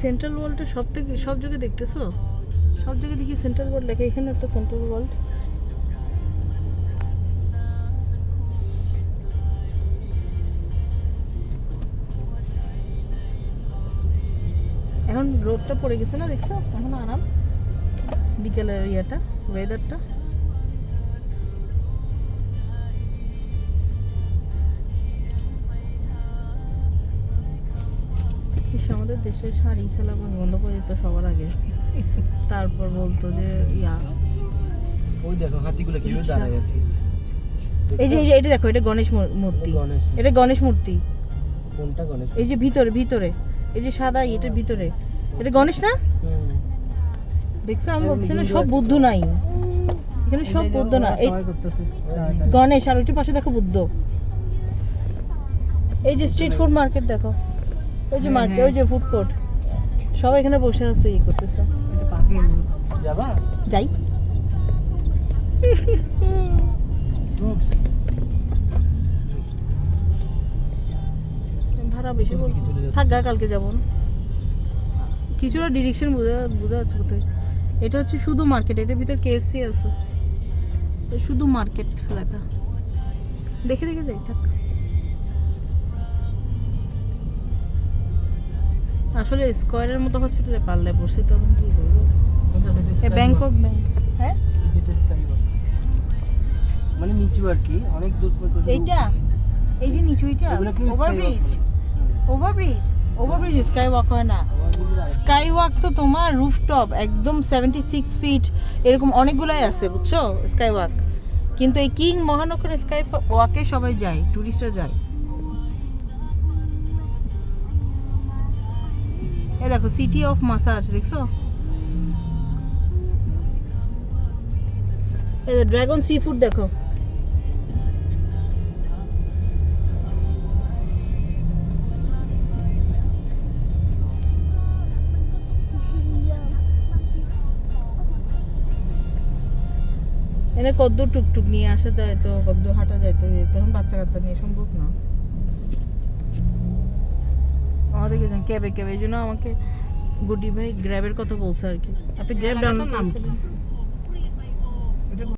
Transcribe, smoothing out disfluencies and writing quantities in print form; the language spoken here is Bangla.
সেন্ট্রাল ওয়ার্ল্ডে সব জায়গায় দেখতেছো, সব জায়গায় দেখি সেন্ট্রাল ওয়ার্ল্ড লেখা। এখানে একটা সেন্ট্রাল ওয়ার্ল্ড। এখন রোদটা পড়ে গেছে না, দেখছো? এখন আরাম বিকেলের ইয়েটা, ওয়েদারটা। আমাদের দেশের শাড়ি সেলা বন্ধ করে দিত সবার আগে, তারপর বলতো যে ইয়া ওই দেখো হাতিগুলো কিভাবে দাঁড়ায় আছে। এই যে এটা দেখো, এটা গণেশ মূর্তি। এটা গণেশ মূর্তি। কোনটা গণেশ? এই যে ভিতরে এই যে সাদা, এটার ভিতরে এটা গণেশ না? দেখছো, আমি বলছি না সব বুদ্ধ নাই এখানে, সব বুদ্ধ না। এই গণেশ, আর ওইটার পাশে দেখো বুদ্ধ। এই যে স্ট্রিট ফুড মার্কেট দেখো, ওই যে মার্কেট, ওই যে ফুড কোর্ট, সব এখানে বসে আছে ই করতেছে। এটা পাগল যাবা? যাই। ভাড়া বেশি বল, থাক গা, কালকে যাবো না। কিছুটা ডিরেকশন বোঝা যাচ্ছে কোথায়। এটা হচ্ছে শুধু মার্কেট, এটার ভিতর কেএফসি আছে, শুধু মার্কেট লেখা। দেখে দেখে যাই, থাক। আসলে স্কয়ারের মতো হসপিটালে পাল্লায় বসে তখন কি করবো? ব্যাংকক ব্যাংক, হ্যাঁ মানে নিচু আর কি, অনেক দূর পর্যন্ত। এইটা, এই যে নিচু, এইটা ওভারব্রিজ। ওভারব্রিজ স্কাই ওয়াক হয় না। স্কাই ওয়াক তো তোমার রুফটপ একদম 76 ফিট, এরকম অনেকগুলাই আছে, বুঝছো? Sky walk. কিন্তু এই কিং মহানগর স্কাই ওয়াকে সবাই যায়, টুরিস্টরা যায়। এই দেখো সিটি অফ মাসাজ, দেখছো? এই ড্রাগন সি ফুড দেখো। এনে কদ্দূর টুকটুক নিয়ে আসা যায় তো, কদ্দূর হাঁটা যায় তো, তখন বাচ্চা কাচ্চা নিয়ে সম্ভব না। আমাদেরকে ক্যাবে এই জন্য আমাকে গুডি ভাই গ্র্যাবের কথা বলছে আর কি। আপনি গ্র্যাব ডাউনলোড নাম কি?